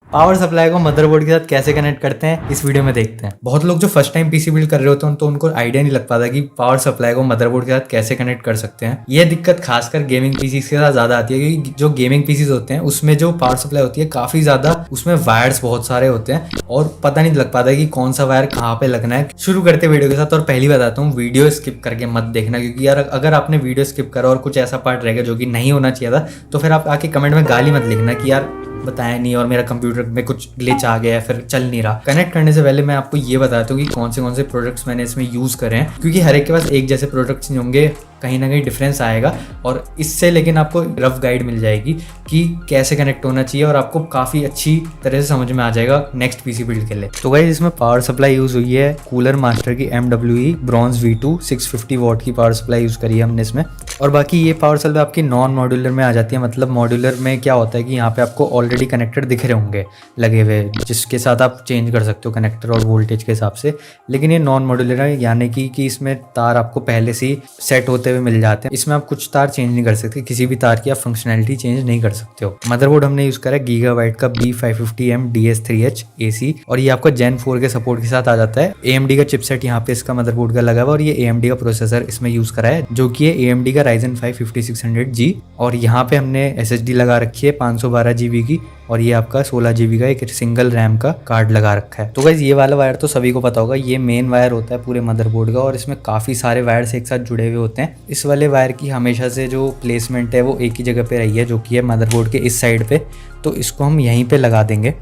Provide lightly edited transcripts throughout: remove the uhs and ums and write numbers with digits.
Power supply को motherboard के साथ कैसे कनेक्ट करते हैं इस वीडियो में देखते हैं। बहुत लोग जो फर्स्ट टाइम पीसी बिल्ड कर रहे होते हैं तो उनको आइडिया नहीं लग पाता कि पावर सप्लाई को मदरबोर्ड के साथ कैसे कनेक्ट कर सकते हैं। यह दिक्कत खासकर गेमिंग पीसी के साथ ज्यादा आती है, क्योंकि जो गेमिंग पीसीज होते हैं उसमें जो पावर सप्लाई होती है काफी ज्यादा, उसमें वायर्स बहुत सारे होते हैं और पता नहीं लग पाता कि कौन सा वायर कहाँ पे लगना है। शुरू करते वीडियो के साथ, और पहली बताता हूँ वीडियो स्किप करके मत देखना, क्योंकि यार अगर आपने वीडियो स्किप करा और कुछ ऐसा पार्ट रह गया जो कि नहीं होना चाहिए था तो फिर आप आके कमेंट में गाली मत लिखना कि यार बताया नहीं और मेरा कंप्यूटर में कुछ ग्लिच आ गया फिर चल नहीं रहा। कनेक्ट करने से पहले मैं आपको ये बताता हूँ कि कौन से प्रोडक्ट्स मैंने इसमें यूज करे हैं, क्योंकि हर एक के पास एक जैसे प्रोडक्ट्स नहीं होंगे, कहीं ना कहीं डिफरेंस आएगा। और इससे लेकिन आपको रफ गाइड मिल जाएगी कि कैसे कनेक्ट होना चाहिए और आपको काफ़ी अच्छी तरह से समझ में आ जाएगा नेक्स्ट पीसी बिल्ड के लिए। तो गाइस इसमें पावर सप्लाई यूज़ हुई है कूलर मास्टर की MWE ब्रॉन्ज V2 650 वॉट की पावर सप्लाई यूज़ करी है हमने इसमें। और बाकी ये पावर सप्लाई आपकी नॉन मॉड्यूलर में आ जाती है। मतलब मॉड्यूलर में क्या होता है कि यहाँ पे आपको ऑलरेडी कनेक्टर दिख रहे होंगे लगे हुए, जिसके साथ आप चेंज कर सकते हो कनेक्टर और वोल्टेज के हिसाब से। लेकिन ये नॉन मॉड्यूलर है, यानी कि इसमें तार आपको पहले से ही सेट होते हुए मिल जाते हैं। इसमें आप कुछ तार चेंज नहीं कर सकते, किसी भी तार की आप फंक्शनैलिटी चेंज नहीं कर सकते हो। मदरबोर्ड हमने यूज करा है गीगाबाइट का B550M DS3H AC, और ये आपका Gen 4 के सपोर्ट के साथ आ जाता है। AMD का चिपसेट यहाँ पे इसका मदरबोर्ड का लगा हुआ, और ये AMD का प्रोसेसर इसमें यूज करा है जो कि है AMD का Ryzen 5 5600G। और यहाँ पे हमने SSD लगा रखी है 512 GB की, और ये आपका 16 GB का एक सिंगल रैम का कार्ड लगा रखा है। तो गाइस ये वाला वायर तो सभी को पता होगा, ये मेन वायर होता है पूरे मदरबोर्ड का, और इसमें काफ़ी सारे वायर्स एक साथ जुड़े हुए होते हैं। इस वाले वायर की हमेशा से जो प्लेसमेंट है वो एक ही जगह पे रही है, जो कि है मदरबोर्ड के इस साइड पे। तो इसको हम यहीं पे लगा देंगे।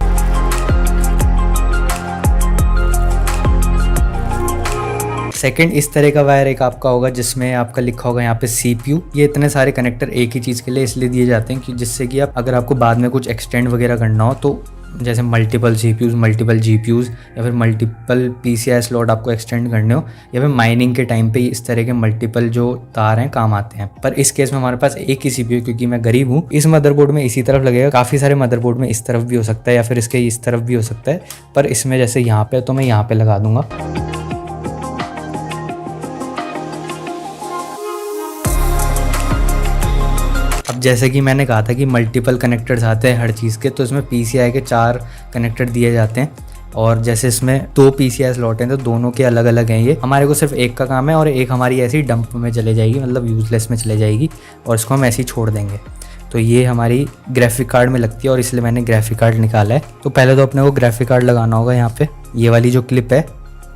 सेकंड इस तरह का वायर एक आपका होगा जिसमें आपका लिखा होगा यहाँ पे CPU। ये इतने सारे कनेक्टर एक ही चीज़ के लिए इसलिए दिए जाते हैं कि जिससे कि आप अगर आपको बाद में कुछ एक्सटेंड वगैरह करना हो, तो जैसे मल्टीपल CPUs, मल्टीपल GPUs या फिर मल्टीपल PCI स्लॉट आपको एक्सटेंड करने हो, या फिर माइनिंग के टाइम पे इस तरह के मल्टीपल जो तार हैं काम आते हैं। पर इस केस में हमारे पास एक ही CPU, क्योंकि मैं गरीब हूँ। इस मदरबोर्ड में इसी तरफ लगेगा, काफ़ी सारे मदरबोर्ड में इस तरफ भी हो सकता है या फिर इसके इस तरफ भी हो सकता है, पर इसमें जैसे यहाँ पे तो मैं यहाँ पे लगा दूंगा। अब जैसे कि मैंने कहा था कि मल्टीपल कनेक्टर्स आते हैं हर चीज़ के, तो इसमें PCI के 4 कनेक्टर दिए जाते हैं। और जैसे इसमें 2 PCI स्लॉट हैं तो दोनों के अलग अलग हैं। ये हमारे को सिर्फ एक का काम है, और एक हमारी ऐसी डंप में चले जाएगी, मतलब यूजलेस में चले जाएगी, और इसको हम ऐसे ही छोड़ देंगे। तो ये हमारी ग्राफिक कार्ड में लगती है, और इसलिए मैंने ग्राफिक कार्ड निकाला है। तो पहले तो अपने को ग्राफिक कार्ड लगाना होगा यहाँ पे। ये वाली जो क्लिप है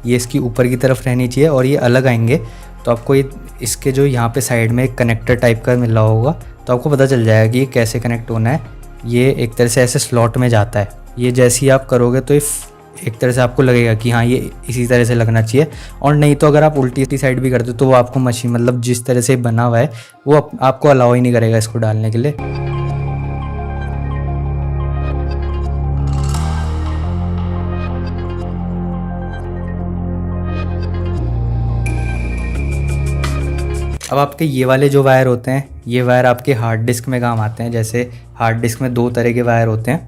ये इसकी ऊपर की तरफ रहनी चाहिए, और ये अलग आएंगे। तो आपको ये इसके जो यहाँ पे साइड में एक कनेक्टर टाइप का मिल रहा होगा, तो आपको पता चल जाएगा कि ये कैसे कनेक्ट होना है। ये एक तरह से ऐसे स्लॉट में जाता है। ये जैसे ही आप करोगे तो एक तरह से आपको लगेगा कि हाँ ये इसी तरह से लगना चाहिए। और नहीं तो अगर आप उल्टी साइड भी करते हो तो वो आपको मशीन, मतलब जिस तरह से बना हुआ है वो आपको अलाउ ही नहीं करेगा इसको डालने के लिए। अब आपके ये वाले जो वायर होते हैं, ये वायर आपके हार्ड डिस्क में काम आते हैं। जैसे हार्ड डिस्क में 2 तरह के वायर होते हैं,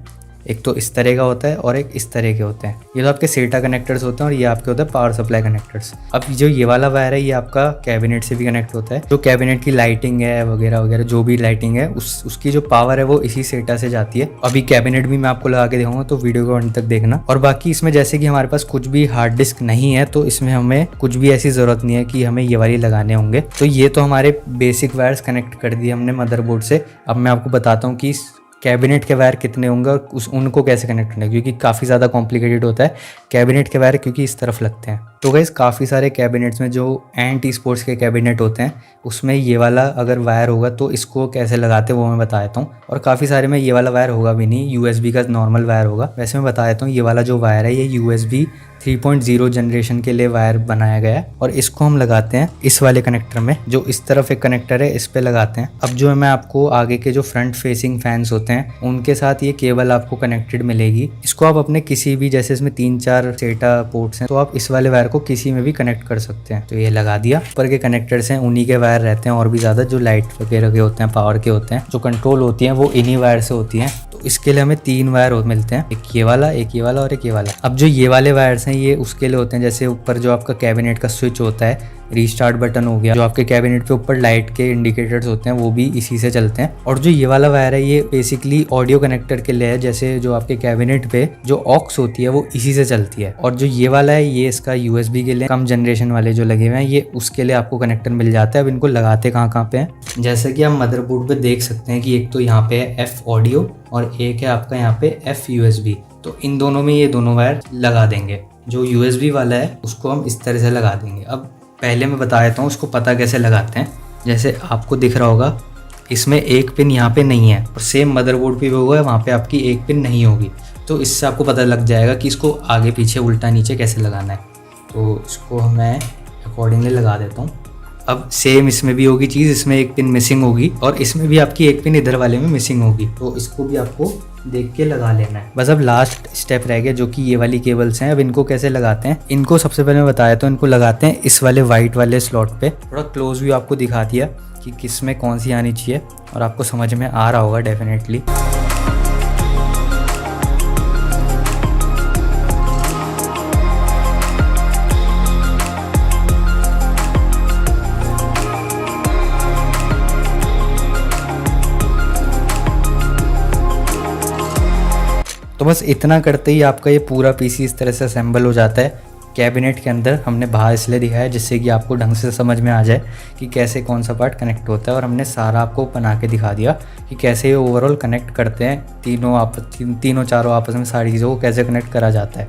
एक तो इस तरह का होता है और एक इस तरह के होते हैं। ये तो आपके SATA कनेक्टर्स होते हैं, और ये आपके होते हैं पावर सप्लाई कनेक्टर्स। अब जो ये वाला वायर है ये आपका कैबिनेट से भी कनेक्ट होता है। जो कैबिनेट की लाइटिंग है वगैरह वगैरह, जो भी लाइटिंग है उसकी जो पावर है वो इसी SATA से जाती है। अभी कैबिनेट भी मैं आपको लगा के दिखाऊंगा, तो वीडियो को अंत तक देखना। और बाकी इसमें जैसे कि हमारे पास कुछ भी हार्ड डिस्क नहीं है, तो इसमें हमें कुछ भी ऐसी ज़रूरत नहीं है कि हमें ये वाली लगाने होंगे। तो ये तो हमारे बेसिक वायर्स कनेक्ट कर दिए हमने मदरबोर्ड से। अब मैं आपको बताता हूँ कि कैबिनेट के वायर कितने होंगे और उनको कैसे कनेक्ट करना है, क्योंकि काफ़ी ज़्यादा कॉम्प्लिकेटेड होता है कैबिनेट के वायर, क्योंकि इस तरफ लगते हैं। तो गाइस काफ़ी सारे कैबिनेट्स में जो एंटी स्पोर्ट्स के कैबिनेट होते हैं उसमें ये वाला अगर वायर होगा तो इसको कैसे लगाते हैं वो मैं बता देता हूँ। और काफ़ी सारे में ये वाला वायर होगा भी नहीं, USB का नॉर्मल वायर होगा। वैसे मैं बता देता हूँ, ये वाला जो वायर है ये USB 3.0 जनरेशन के लिए वायर बनाया गया है, और इसको हम लगाते हैं इस वाले कनेक्टर में। जो इस तरफ एक कनेक्टर है इस पे लगाते हैं। अब जो मैं आपको आगे के जो फ्रंट फेसिंग फैंस होते हैं उनके साथ ये केबल आपको कनेक्टेड मिलेगी। इसको आप अपने किसी भी, जैसे इसमें 3-4 SATA पोर्ट्स हैं, तो आप इस वाले वायर को किसी में भी कनेक्ट कर सकते हैं। तो ये लगा दिया। ऊपर के कनेक्टर्स हैं उन्हीं के वायर रहते हैं, और भी ज़्यादा जो लाइट वगैरह के होते हैं, पावर के होते हैं, जो कंट्रोल होती हैं वो इन्हीं वायर से होती हैं। तो इसके लिए हमें 3 वायर मिलते हैं, एक ये वाला, एक ये वाला और एक ये वाला। अब जो ये वाले वायर्स हैं ये उसके लिए होते हैं, जैसे ऊपर जो आपका कैबिनेट का स्विच होता है रीस्टार्ट बटन हो गया, जो आपके कैबिनेट पे ऊपर लाइट के इंडिकेटर्स होते हैं वो भी इसी से चलते हैं। और जो ये वाला वायर है ये बेसिकली ऑडियो कनेक्टर के लिए है, जैसे जो आपके कैबिनेट पे जो ऑक्स होती है वो इसी से चलती है। और जो ये वाला है ये इसका USB के लिए, कम जनरेशन वाले जो लगे हुए हैं ये उसके लिए आपको कनेक्टर मिल जाता है। अब इनको लगाते कहाँ पे हैं, जैसे कि आप मदरबोर्ड पे देख सकते हैं कि एक तो यहाँ पे है F ऑडियो और एक है आपका यहाँ पे F USB। तो इन दोनों में ये दोनों वायर लगा देंगे। जो USB वाला है उसको हम इस तरह से लगा देंगे। अब पहले मैं बता देता हूँ उसको पता कैसे लगाते हैं। जैसे आपको दिख रहा होगा इसमें एक पिन यहाँ पे नहीं है और सेम मदरबोर्ड पे भी होगा, वहाँ पे आपकी एक पिन नहीं होगी। तो इससे आपको पता लग जाएगा कि इसको आगे पीछे उल्टा नीचे कैसे लगाना है। तो इसको मैं अकॉर्डिंगली लगा देता हूँ। अब सेम इसमें भी होगी चीज़, इसमें एक पिन मिसिंग होगी और इसमें भी आपकी एक पिन इधर वाले में मिसिंग होगी। तो इसको भी आपको देख के लगा लेना है। बस अब लास्ट स्टेप रह गया जो कि ये वाली केबल्स हैं। अब इनको कैसे लगाते हैं, इनको सबसे पहले मैं बताया तो इनको लगाते हैं इस वाले वाइट वाले स्लॉट पे। थोड़ा क्लोज व्यू आपको दिखा दिया कि किस में कौन सी आनी चाहिए और आपको समझ में आ रहा होगा डेफिनेटली। तो बस इतना करते ही आपका ये पूरा पीसी इस तरह से असेंबल हो जाता है कैबिनेट के अंदर। हमने बाहर इसलिए दिखाया जिससे कि आपको ढंग से समझ में आ जाए कि कैसे कौन सा पार्ट कनेक्ट होता है, और हमने सारा आपको बना के दिखा दिया कि कैसे ये ओवरऑल कनेक्ट करते हैं तीनों चारों आपस में सारी चीज़ों को कैसे कनेक्ट करा जाता है।